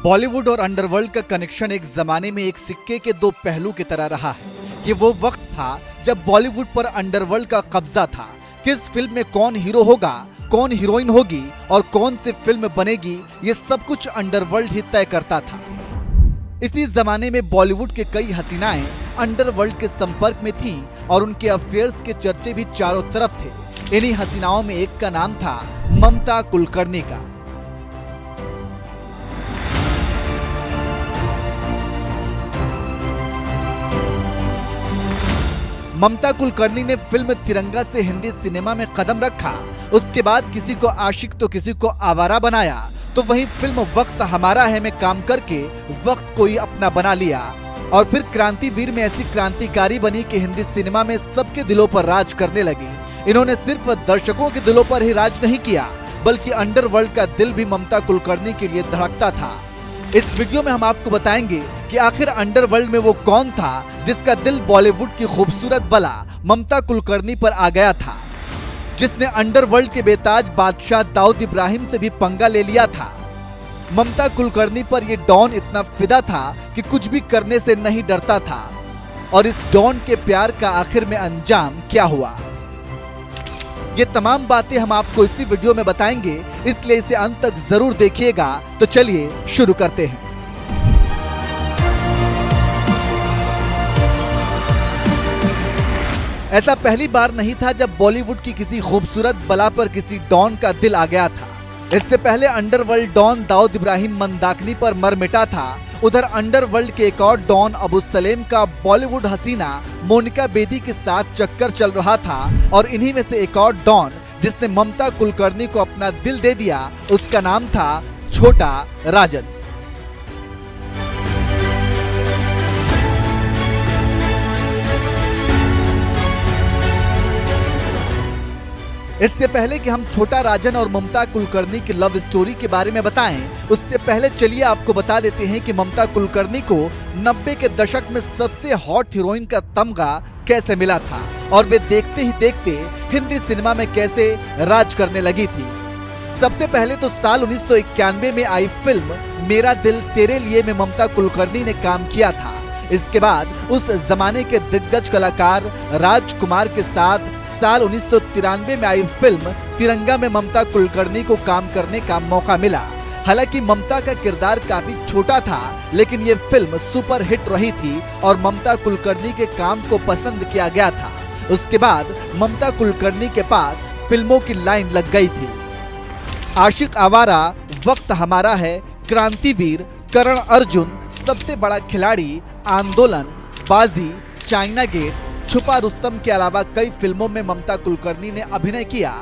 बॉलीवुड और अंडरवर्ल्ड का कनेक्शन एक जमाने में एक सिक्के के दो पहलू की तरह रहा है। ये वो वक्त था जब बॉलीवुड पर अंडरवर्ल्ड का कब्जा था। किस फिल्म में कौन हीरो होगा, कौन हीरोइन होगी और कौन सी फिल्म बनेगी, ये सब कुछ अंडरवर्ल्ड ही तय करता था। इसी जमाने में बॉलीवुड के कई हसीनाएं अंडरवर्ल्ड के संपर्क में थी और उनके अफेयर्स के चर्चे भी चारों तरफ थे। इन्हीं हसीनाओं में एक का नाम था ममता कुलकर्णी का। ममता कुलकर्णी ने फिल्म तिरंगा से हिंदी सिनेमा में कदम रखा। उसके बाद किसी को आशिक तो किसी को आवारा बनाया, तो वहीं फिल्म वक्त हमारा है में काम करके वक्त को ही अपना बना लिया और फिर क्रांतिवीर में ऐसी क्रांतिकारी बनी कि हिंदी सिनेमा में सबके दिलों पर राज करने लगी। इन्होंने सिर्फ दर्शकों के दिलों पर ही राज नहीं किया, बल्कि अंडरवर्ल्ड का दिल भी ममता कुलकर्णी के लिए धड़कता था। इस वीडियो में हम आपको बताएंगे कि आखिर अंडरवर्ल्ड में वो कौन था जिसका दिल बॉलीवुड की खूबसूरत बला ममता कुलकर्णी पर आ गया था, जिसने अंडरवर्ल्ड के बेताज बादशाह दाऊद इब्राहिम से भी पंगा ले लिया था। ममता कुलकर्णी पर ये डॉन इतना फिदा था कि कुछ भी करने से नहीं डरता था। और इस डॉन के प्यार का आखिर में अंजाम क्या हुआ, ये तमाम बातें हम आपको इसी वीडियो में बताएंगे, इसलिए इसे अंत तक जरूर देखिएगा। तो चलिए शुरू करते हैं। ऐसा पहली बार नहीं था जब बॉलीवुड की किसी खूबसूरत बला पर किसी डॉन का दिल आ गया था। इससे पहले अंडरवर्ल्ड डॉन दाऊद इब्राहिम मंदाकिनी पर मर मिटा था। उधर अंडरवर्ल्ड के एक और डॉन अबू सलेम का बॉलीवुड हसीना मोनिका बेदी के साथ चक्कर चल रहा था। और इन्हीं में से एक और डॉन जिसने ममता कुलकर्णी को अपना दिल दे दिया, उसका नाम था छोटा राजन। इससे पहले कि हम छोटा राजन और ममता कुलकर्णी की लव स्टोरी के बारे में बताएं, उससे पहले चलिए आपको बता देते हैं कि ममता कुलकर्णी को 90 के दशक में सबसे हॉट हीरोइन का तमगा कैसे मिला था और वे देखते ही देखते हिंदी सिनेमा में कैसे राज करने लगी थी। सबसे पहले तो साल 1991 में आई फिल्म मेरा दिल तेरे लिए में ममता कुलकर्णी ने काम किया था। इसके बाद उस जमाने के दिग्गज कलाकार राजकुमार के साथ साल 1993 में आई फिल्म तिरंगा में ममता कुलकर्णी को काम करने का मौका मिला। हालांकि ममता का किरदार काफी छोटा था, लेकिन ये फिल्म सुपर हिट रही थी और ममता कुलकर्णी के काम को पसंद किया गया था। उसके बाद ममता कुलकर्णी के पास फिल्मों की लाइन लग गई थी। आशिक आवारा, वक्त हमारा है, क्रांतिवीर, करण अर्जुन, सबसे बड़ा खिलाड़ी, आंदोलन, बाजी, चाइना गेट, छुपा रुस्तम के अलावा कई फिल्मों में ममता कुलकर्णी ने अभिनय किया।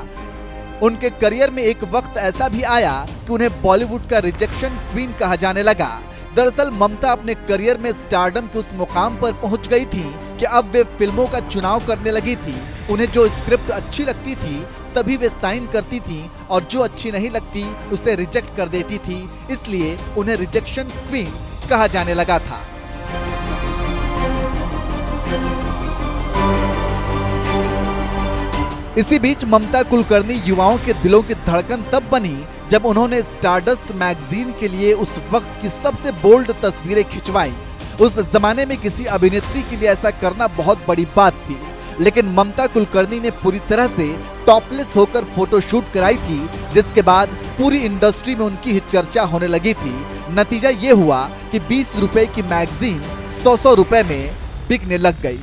उनके करियर में एक वक्त ऐसा भी आया कि उन्हें बॉलीवुड का रिजेक्शन क्वीन कहा जाने लगा। दरअसल ममता अपने करियर में स्टारडम के उस मुकाम पर पहुंच गई थी कि अब वे फिल्मों का चुनाव करने लगी थी। उन्हें जो स्क्रिप्ट अच्छी लगती थी तभी वे साइन करती थी और जो अच्छी नहीं लगती उसे रिजेक्ट कर देती थी। इसलिए उन्हें रिजेक्शन क्वीन कहा जाने लगा था। इसी बीच ममता कुलकर्णी युवाओं के दिलों की धड़कन तब बनी जब उन्होंने स्टारडस्ट मैगजीन के लिए उस वक्त की सबसे बोल्ड तस्वीरें खिंचवाई। उस जमाने में किसी अभिनेत्री के लिए ऐसा करना बहुत बड़ी बात थी, लेकिन ममता कुलकर्णी ने पूरी तरह से टॉपलेस होकर फोटोशूट कराई थी, जिसके बाद पूरी इंडस्ट्री में उनकी ही चर्चा होने लगी थी। नतीजा ये हुआ कि 20 रुपए की मैगजीन 100 रुपए में बिकने लग गई।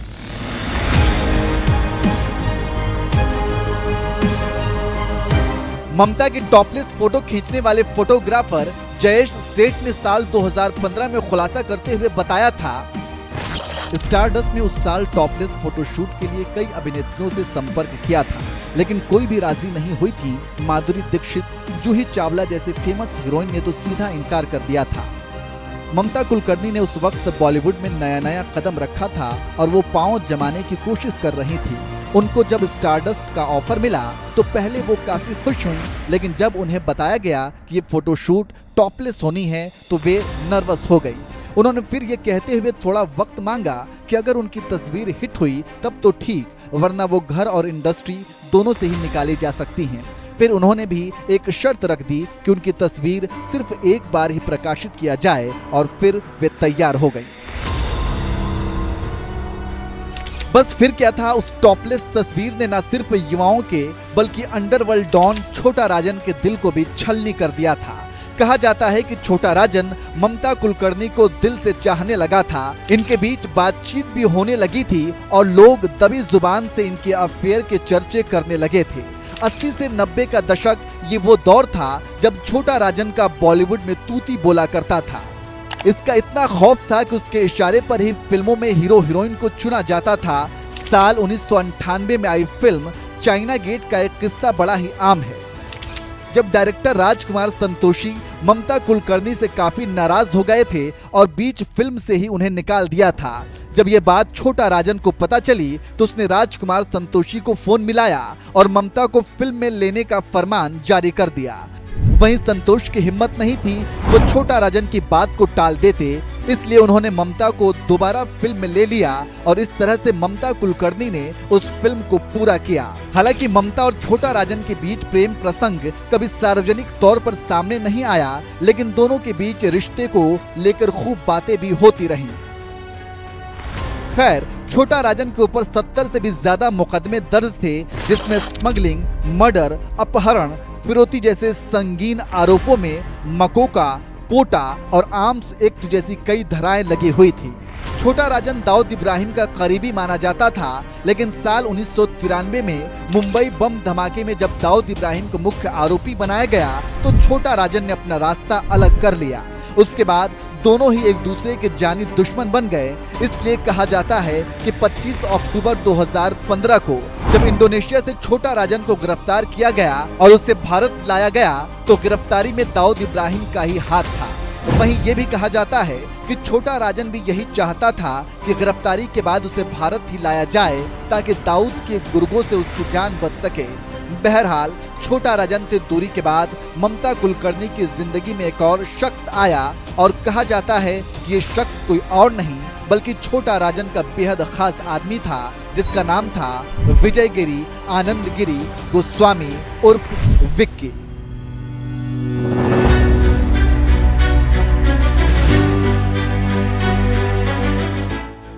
ममता की टॉपलेस फोटो खींचने वाले फोटोग्राफर जयेश सेठ ने साल 2015 में खुलासा करते हुए बताया था, स्टारडस्ट ने उस साल टॉपलेस फोटोशूट के लिए कई अभिनेत्रियों से संपर्क किया था, लेकिन कोई भी राजी नहीं हुई थी। माधुरी दीक्षित, जूही चावला जैसे फेमस हीरोइन ने तो सीधा इनकार कर दिया था। ममता कुलकर्णी ने उस वक्त बॉलीवुड में नया नया कदम रखा था और वो पांव जमाने की कोशिश कर रही थी। उनको जब स्टारडस्ट का ऑफर मिला तो पहले वो काफी खुश हुई, लेकिन जब उन्हें बताया गया कि ये फोटोशूट टॉपलेस होनी है तो वे नर्वस हो गई। उन्होंने फिर ये कहते हुए थोड़ा वक्त मांगा कि अगर उनकी तस्वीर हिट हुई तब तो ठीक, वरना वो घर और इंडस्ट्री दोनों से ही निकाली जा सकती हैं। फिर उन्होंने भी एक शर्त रख दी कि उनकी तस्वीर सिर्फ एक बार ही प्रकाशित किया जाए और फिर वे तैयार हो गई। बस फिर क्या था, उस टॉपलेस तस्वीर ने न सिर्फ युवाओं के बल्कि अंडरवर्ल्ड डॉन छोटा राजन के दिल को भी छलनी कर दिया था। कहा जाता है कि छोटा राजन ममता कुलकर्णी को दिल से चाहने लगा था। इनके बीच बातचीत भी होने लगी थी और लोग दबी जुबान से इनके अफेयर के चर्चे करने लगे थे। 80 से 90 का दशक ये वो दौर था जब छोटा राजन का बॉलीवुड में तूती बोला करता था। इसका इतना खौफ था कि उसके इशारे पर ही फिल्मों में हीरो हीरोइन को चुना जाता था। साल 1998 में आई फिल्म चाइना गेट का एक किस्सा बड़ा ही आम है। जब डायरेक्टर राजकुमार संतोषी ममता कुलकर्णी से काफी नाराज हो गए थे और बीच फिल्म से ही उन्हें निकाल दिया था। जब ये बात छोटा राजन को पता चली तो उसने राजकुमार संतोषी को फोन मिलाया और ममता को फिल्म में लेने का फरमान जारी कर दिया। वहीं संतोष की हिम्मत नहीं थी वो छोटा राजन की बात को टाल देते, इसलिए उन्होंने ममता को दोबारा फिल्म में ले लिया और इस तरह से ममता कुलकर्णी ने उस फिल्म को पूरा किया। हालांकि ममता और छोटा राजन के बीच प्रेम प्रसंग कभी सार्वजनिक तौर पर सामने नहीं आया, लेकिन दोनों के बीच रिश्ते को लेकर खूब बातें भी होती रहीं। खैर, छोटा राजन के ऊपर 70 से भी ज्यादा मुकदमे दर्ज थे, जिसमें स्मगलिंग, मर्डर, अपहरण, फिरौती जैसे संगीन आरोपों में मकोका, पोटा और आर्म्स एक्ट जैसी कई धाराएं लगी हुई थी। छोटा राजन दाऊद इब्राहिम का करीबी माना जाता था, लेकिन साल 1993 में मुंबई बम धमाके में जब दाऊद इब्राहिम को मुख्य आरोपी बनाया गया तो छोटा राजन ने अपना रास्ता अलग कर लिया। उसके बाद दोनों ही एक दूसरे के जानी दुश्मन बन गए। इसलिए कहा जाता है कि 25 अक्टूबर 2015 को जब इंडोनेशिया से छोटा राजन को गिरफ्तार किया गया और उसे भारत लाया गया तो गिरफ्तारी में दाऊद इब्राहिम का ही हाथ था। वहीं ये भी कहा जाता है कि छोटा राजन भी यही चाहता था कि गिरफ्तारी के बाद उसे भारत ही लाया जाए ताकि दाऊद के गुर्गों से उसकी जान बच सके। बहरहाल, छोटा राजन से दूरी के बाद ममता कुलकर्णी की जिंदगी में एक और शख्स आया और कहा जाता है कि ये शख्स कोई और नहीं बल्कि छोटा राजन का बेहद खास आदमी था, जिसका नाम था विजयगिरी आनंदगिरी गोस्वामी उर्फ विक्की।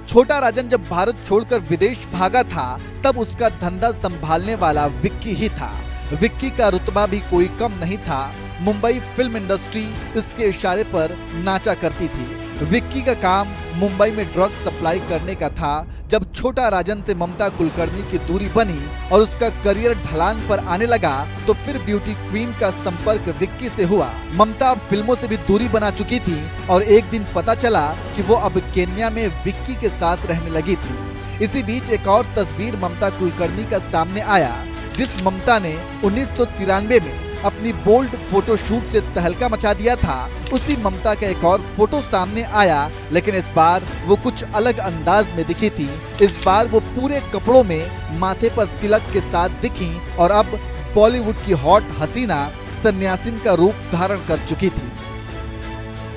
छोटा राजन जब भारत छोड़कर विदेश भागा था तब उसका धंधा संभालने वाला विक्की ही था। विक्की का रुतबा भी कोई कम नहीं था। मुंबई फिल्म इंडस्ट्री उसके इशारे पर नाचा करती थी। विक्की का काम मुंबई में ड्रग सप्लाई करने का था। जब छोटा राजन से ममता कुलकर्णी की दूरी बनी और उसका करियर ढलान पर आने लगा तो फिर ब्यूटी क्वीन का संपर्क विक्की से हुआ। ममता फिल्मों से भी दूरी बना चुकी थी और एक दिन पता चला कि वो अब केन्या में विक्की के साथ रहने लगी थी। इसी बीच एक और तस्वीर ममता कुलकर्णी का सामने आया, जिस ममता ने 1993 में अपनी बोल्ड फोटोशूट से तहलका मचा दिया था। उसी ममता का एक और फोटो सामने आया, लेकिन इस बार वो कुछ अलग अंदाज में दिखी थी। इस बार वो पूरे कपड़ों में माथे पर तिलक के साथ दिखी और अब बॉलीवुड की हॉट हसीना सन्यासिन का रूप धारण कर चुकी थी।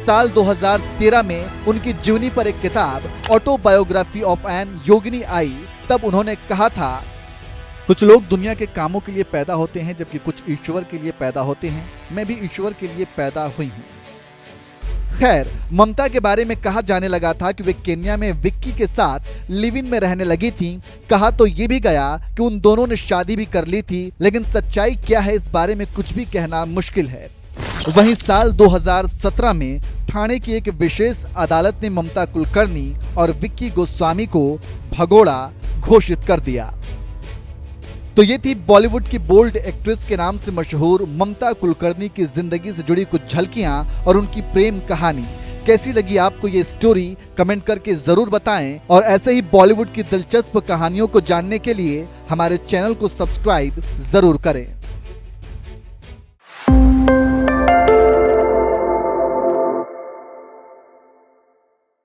साल 2013 में उनकी जीवनी पर एक किताब ऑटोबायोग्राफी ऑफ एन योगिनी आई। तब उन्होंने कहा था, कुछ लोग दुनिया के कामों के लिए पैदा होते हैं जबकि कुछ ईश्वर के लिए पैदा होते हैं। मैं भी ईश्वर के लिए पैदा हुई हूँ। खैर, ममता के बारे में कहा जाने लगा था कि वे केन्या में विक्की के साथ लिव इन में रहने लगी थीं। कहा तो ये भी गया कि उन दोनों ने शादी भी कर ली थी, लेकिन सच्चाई क्या है इस बारे में कुछ भी कहना मुश्किल है। वहीं साल 2017 में ठाणे की एक विशेष अदालत ने ममता कुलकर्णी और विक्की गोस्वामी को भगोड़ा घोषित कर दिया। तो ये थी बॉलीवुड की बोल्ड एक्ट्रेस के नाम से मशहूर ममता कुलकर्णी की जिंदगी से जुड़ी कुछ झलकियां और उनकी प्रेम कहानी। कैसी लगी आपको ये स्टोरी, कमेंट करके जरूर बताएं और ऐसे ही बॉलीवुड की दिलचस्प कहानियों को जानने के लिए हमारे चैनल को सब्सक्राइब जरूर करें।